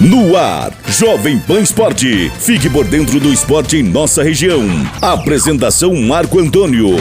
No ar, Jovem Pan Esporte. Fique por dentro do esporte em nossa região. Apresentação Marco Antônio.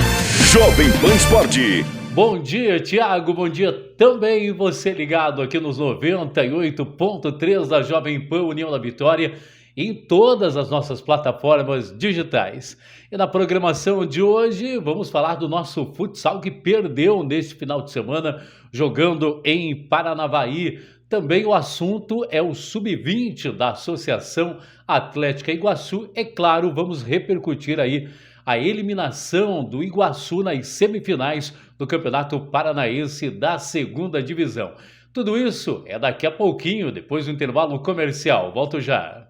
Jovem Pan Esporte. Bom dia, Thiago. Bom dia também você ligado aqui nos 98.3 da Jovem Pan União da Vitória, em todas as nossas plataformas digitais. E na programação de hoje vamos falar do nosso futsal que perdeu neste final de semana jogando em Paranavaí. Também o assunto é o Sub-20 da Associação Atlética Iguaçu. É claro, vamos repercutir aí a eliminação do Iguaçu nas semifinais do Campeonato Paranaense da Segunda Divisão. Tudo isso é daqui a pouquinho, depois do intervalo comercial. Volto já.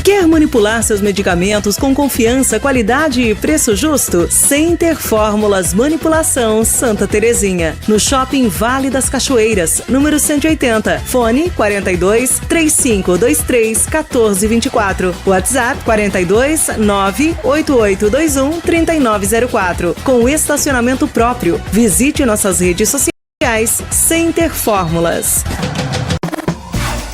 Quer manipular seus medicamentos com confiança, qualidade e preço justo? Center Fórmulas Manipulação Santa Terezinha. No Shopping Vale das Cachoeiras, número 180. Fone 42 3523 1424. WhatsApp 42 98821 3904. Com estacionamento próprio. Visite nossas redes sociais. Center Fórmulas.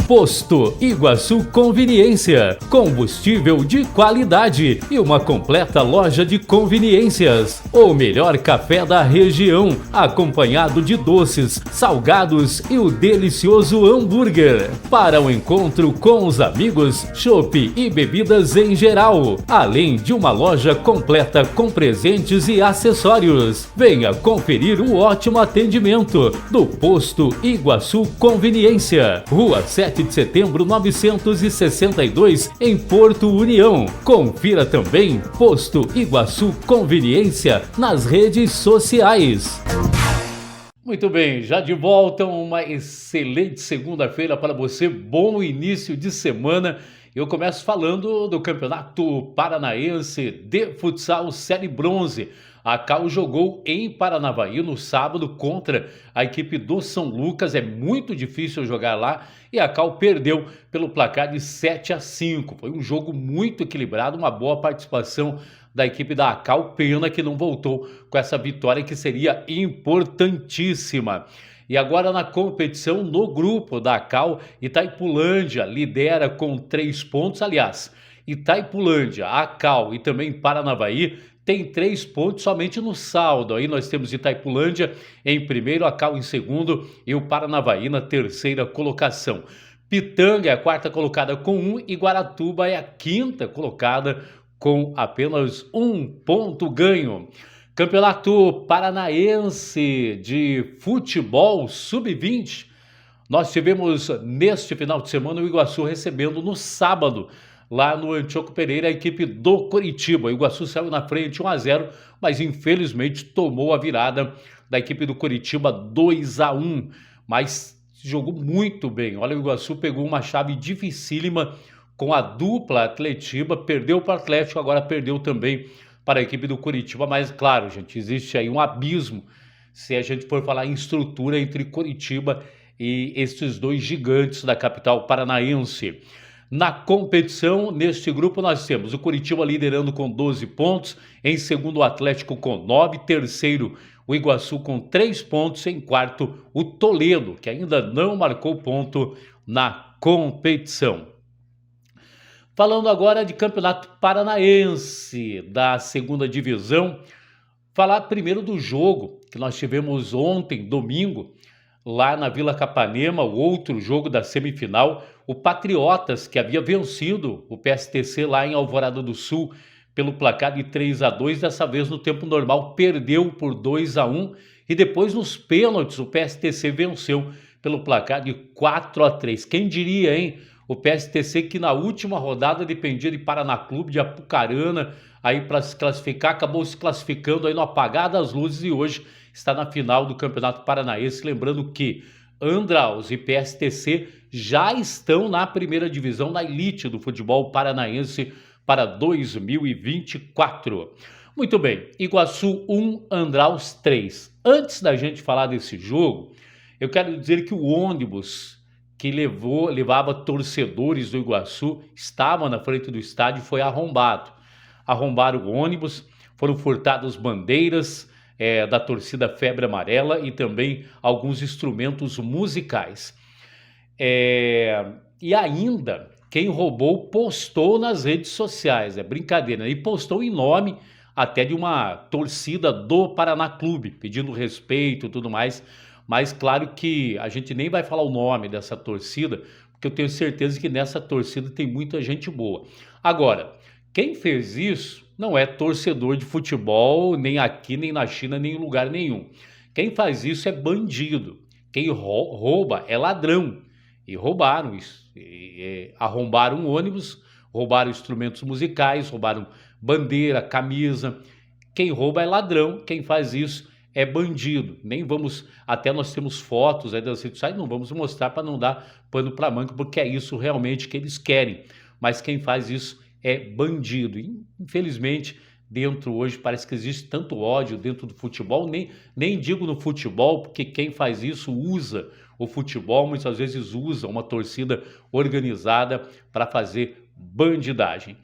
Posto Iguaçu Conveniência, combustível de qualidade e uma completa loja de conveniências. O melhor café da região, acompanhado de doces, salgados e o delicioso hambúrguer. Para o encontro com os amigos, chopp e bebidas em geral, além de uma loja completa com presentes e acessórios. Venha conferir o ótimo atendimento do Posto Iguaçu Conveniência, Rua 7 de Setembro 962, em Porto União. Confira também Posto Iguaçu Conveniência nas redes sociais. Muito bem, já de volta, uma excelente segunda-feira para você, bom início de semana. Eu começo falando do Campeonato Paranaense de Futsal Série Bronze. A Cal jogou em Paranavaí no sábado contra a equipe do São Lucas. É muito difícil jogar lá e a Cal perdeu pelo placar de 7-5. Foi um jogo muito equilibrado, uma boa participação da equipe da Cal. Pena que não voltou com essa vitória que seria importantíssima. E agora na competição, no grupo da Cal, Itaipulândia lidera com 3 pontos. Aliás, Itaipulândia, a Cal e também Paranavaí tem 3 pontos somente no saldo. Aí nós temos Itaipulândia em primeiro, a Cal em segundo e o Paranavaí na terceira colocação. Pitanga é a quarta colocada com 1 e Guaratuba é a quinta colocada com apenas 1 ponto ganho. Campeonato Paranaense de Futebol Sub-20. Nós tivemos neste final de semana o Iguaçu recebendo no sábado, lá no Antioco Pereira, a equipe do Coritiba. O Iguaçu saiu na frente 1-0, mas infelizmente tomou a virada da equipe do Coritiba 2-1. Mas jogou muito bem. Olha, o Iguaçu pegou uma chave dificílima com a dupla Atletiba, perdeu para o Atlético, agora perdeu também para a equipe do Coritiba. Mas claro, gente, existe aí um abismo se a gente for falar em estrutura entre Coritiba e esses dois gigantes da capital paranaense. Na competição, neste grupo, nós temos o Coritiba liderando com 12 pontos, em segundo o Atlético com 9, terceiro o Iguaçu com 3 pontos, em quarto o Toledo, que ainda não marcou ponto na competição. Falando agora de Campeonato Paranaense da Segunda Divisão, falar primeiro do jogo que nós tivemos ontem, domingo, lá na Vila Capanema, o outro jogo da semifinal. O Patriotas, que havia vencido o PSTC lá em Alvorada do Sul pelo placar de 3-2, dessa vez no tempo normal perdeu por 2-1 e depois nos pênaltis o PSTC venceu pelo placar de 4-3. Quem diria, hein? O PSTC que na última rodada dependia de Paraná Clube, de Apucarana, aí para se classificar, acabou se classificando aí no apagar das luzes e hoje está na final do Campeonato Paranaense. Lembrando que Andraus e PSTC já estão na primeira divisão, na elite do futebol paranaense para 2024. Muito bem, Iguaçu 1, Andraus 3. Antes da gente falar desse jogo, eu quero dizer que o ônibus que levava torcedores do Iguaçu estava na frente do estádio, foi arrombado. Arrombaram o ônibus, foram furtadas bandeiras da torcida Febre Amarela e também alguns instrumentos musicais. E ainda, quem roubou postou nas redes sociais, é brincadeira, e postou em nome até de uma torcida do Paraná Clube, pedindo respeito e tudo mais, mas claro que a gente nem vai falar o nome dessa torcida, porque eu tenho certeza que nessa torcida tem muita gente boa. Agora, quem fez isso não é torcedor de futebol, nem aqui, nem na China, nem em lugar nenhum. Quem faz isso é bandido. Quem rouba é ladrão. E roubaram isso. Arrombaram um ônibus, roubaram instrumentos musicais, roubaram bandeira, camisa. Quem rouba é ladrão, quem faz isso é bandido. Nem vamos, até nós temos fotos aí das redes sociais, não vamos mostrar para não dar pano para manga, porque é isso realmente que eles querem. Mas quem faz isso é bandido. Infelizmente, dentro hoje parece que existe tanto ódio dentro do futebol, nem digo no futebol, porque quem faz isso usa o futebol, muitas vezes usa uma torcida organizada para fazer bandidagem.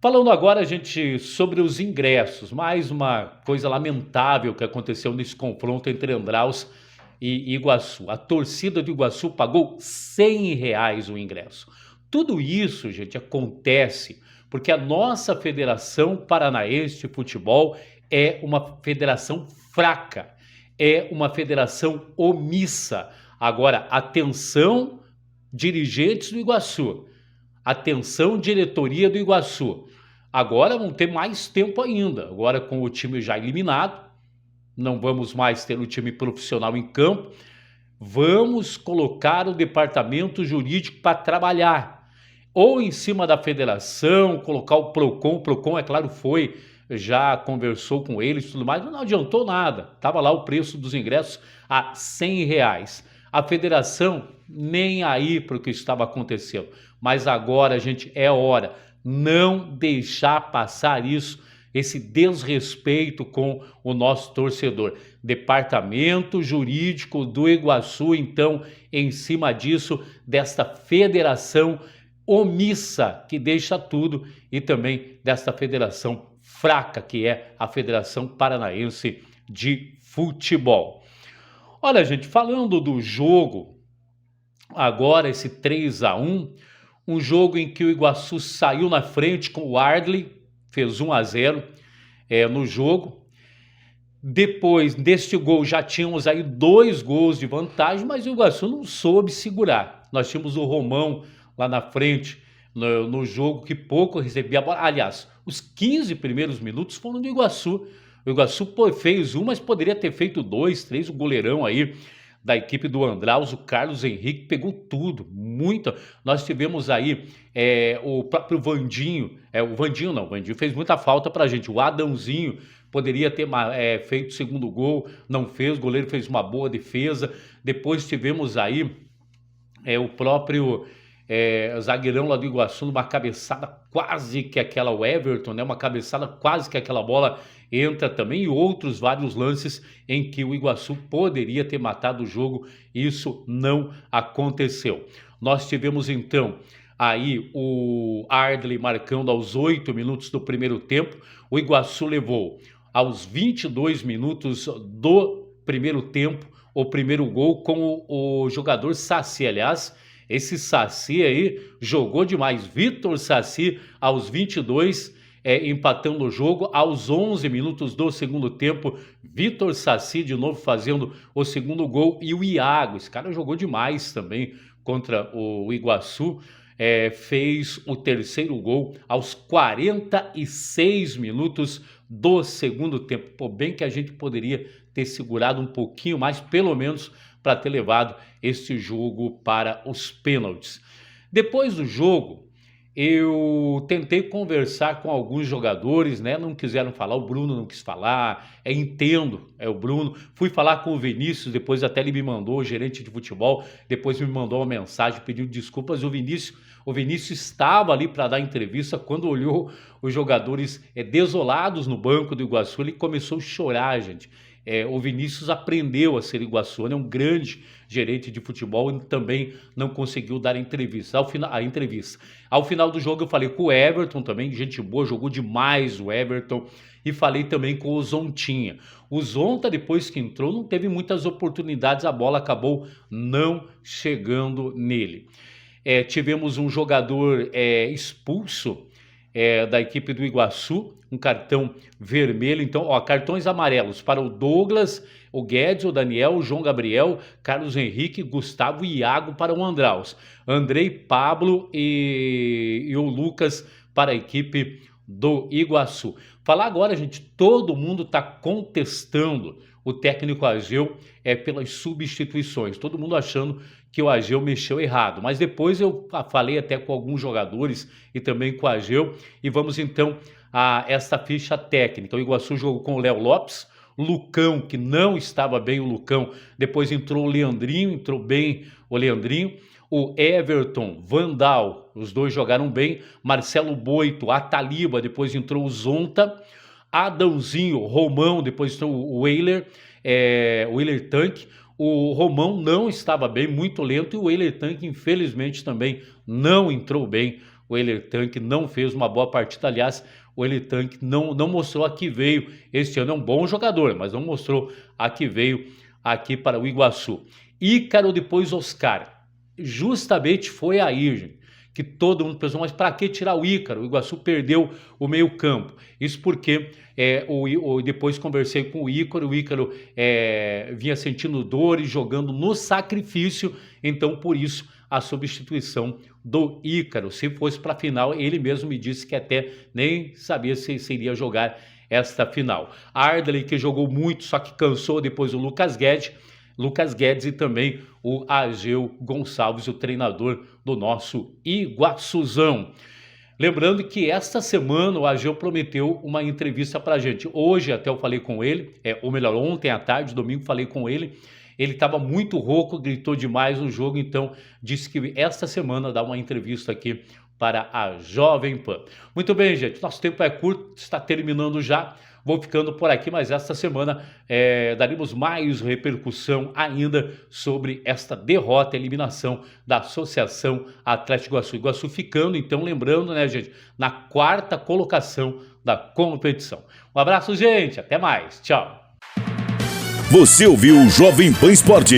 Falando agora, gente, sobre os ingressos, mais uma coisa lamentável que aconteceu nesse confronto entre Andraus e Iguaçu. A torcida do Iguaçu pagou R$100 o ingresso. Tudo isso, gente, acontece porque a nossa Federação Paranaense de Futebol é uma federação fraca, é uma federação omissa. Agora, atenção, dirigentes do Iguaçu, atenção, diretoria do Iguaçu. Agora vão ter mais tempo ainda, agora com o time já eliminado, não vamos mais ter o time profissional em campo, vamos colocar o departamento jurídico para trabalhar. Ou em cima da federação, colocar o PROCON, é claro, já conversou com eles e tudo mais, mas não adiantou nada, estava lá o preço dos ingressos a R$100. A federação nem aí para o que estava acontecendo, mas agora, gente, é hora, não deixar passar isso, esse desrespeito com o nosso torcedor. Departamento Jurídico do Iguaçu, então, em cima disso, desta federação omissa que deixa tudo e também desta federação fraca que é a Federação Paranaense de Futebol. Olha, gente, falando do jogo, agora esse 3-1, um jogo em que o Iguaçu saiu na frente com o Ardley, fez 1-0 no jogo. Depois deste gol já tínhamos aí 2 gols de vantagem, mas o Iguaçu não soube segurar. Nós tínhamos o Romão lá na frente, no jogo, que pouco recebia a bola. Aliás, os 15 primeiros minutos foram do Iguaçu. O Iguaçu fez mas poderia ter feito 2, 3. O goleirão aí da equipe do Andraus, o Carlos Henrique, pegou tudo, muito. Nós tivemos aí o próprio Vandinho, o Vandinho fez muita falta pra gente. O Adãozinho poderia ter feito o segundo gol, não fez, o goleiro fez uma boa defesa. Depois tivemos aí o próprio zagueirão lá do Iguaçu, numa cabeçada quase que aquela, o Everton, né? Uma cabeçada quase que aquela bola entra também, e outros vários lances em que o Iguaçu poderia ter matado o jogo, isso não aconteceu. Nós tivemos então aí o Ardley marcando aos 8 minutos do primeiro tempo, o Iguaçu levou aos 22 minutos do primeiro tempo o primeiro gol com o jogador Saci. Aliás, esse Saci aí jogou demais. Vitor Saci aos 22, empatando o jogo. Aos 11 minutos do segundo tempo, Vitor Saci de novo fazendo o segundo gol. E o Iago, esse cara jogou demais também contra o Iguaçu, fez o terceiro gol aos 46 minutos do segundo tempo. Pô, bem que a gente poderia ter segurado um pouquinho mais, pelo menos, para ter levado este jogo para os pênaltis. Depois do jogo, eu tentei conversar com alguns jogadores, né? Não quiseram falar, o Bruno não quis falar, entendo, o Bruno. Fui falar com o Vinícius, depois até ele me mandou, o gerente de futebol, depois me mandou uma mensagem, pediu desculpas. O Vinícius estava ali para dar entrevista, quando olhou os jogadores desolados no banco do Iguaçu, ele começou a chorar, gente. o Vinícius aprendeu a ser iguaçuano, é um grande gerente de futebol e também não conseguiu dar entrevista. Ao final do jogo eu falei com o Everton também, gente boa, jogou demais o Everton, e falei também com o Zontinha. O Zonta, depois que entrou, não teve muitas oportunidades, a bola acabou não chegando nele. Tivemos um jogador expulso da equipe do Iguaçu, um cartão vermelho. Então, cartões amarelos para o Douglas, o Guedes, o Daniel, o João Gabriel, Carlos Henrique, Gustavo e Iago para o Andraus, Andrei, Pablo e o Lucas para a equipe do Iguaçu. Falar agora, gente, todo mundo está contestando o técnico Ageu pelas substituições, todo mundo achando que o Ageu mexeu errado, mas depois eu falei até com alguns jogadores e também com o Ageu, e vamos então a esta ficha técnica. O Iguaçu jogou com o Léo Lopes, Lucão, que não estava bem o Lucão, depois entrou o Leandrinho, entrou bem o Leandrinho, o Everton, Vandal, os dois jogaram bem, Marcelo Boito, Ataliba, depois entrou o Zonta, Adãozinho, Romão, depois entrou o Weiler Tanque. O Romão não estava bem, muito lento, e o Weiler Tanque, infelizmente, também não entrou bem. O Weiler Tanque não fez uma boa partida, aliás, o Weiler Tanque não mostrou a que veio este ano. É um bom jogador, mas não mostrou a que veio aqui para o Iguaçu. Ícaro, depois Oscar. Justamente foi aí, gente, que todo mundo pensou, mas para que tirar o Ícaro? O Iguaçu perdeu o meio campo. Isso porque depois conversei com o Ícaro vinha sentindo dor e jogando no sacrifício, então por isso a substituição do Ícaro. Se fosse para a final, ele mesmo me disse que até nem sabia se iria jogar esta final. Ardley, que jogou muito, só que cansou, depois o Lucas Guedes e também o Ageu Gonçalves, o treinador do nosso Iguaçuzão. Lembrando que esta semana o Ageu prometeu uma entrevista para a gente. Hoje até eu falei com ele, ou melhor, ontem à tarde, domingo, falei com ele. Ele estava muito rouco, gritou demais no jogo, então disse que esta semana dá uma entrevista aqui para a Jovem Pan. Muito bem, gente, nosso tempo é curto, está terminando já. Vou ficando por aqui, mas esta semana daremos mais repercussão ainda sobre esta derrota, eliminação da Associação Atlético Iguaçu. Iguaçu ficando, então, lembrando, né, gente, na 4ª colocação da competição. Um abraço, gente, até mais, tchau. Você ouviu o Jovem Pan Esporte.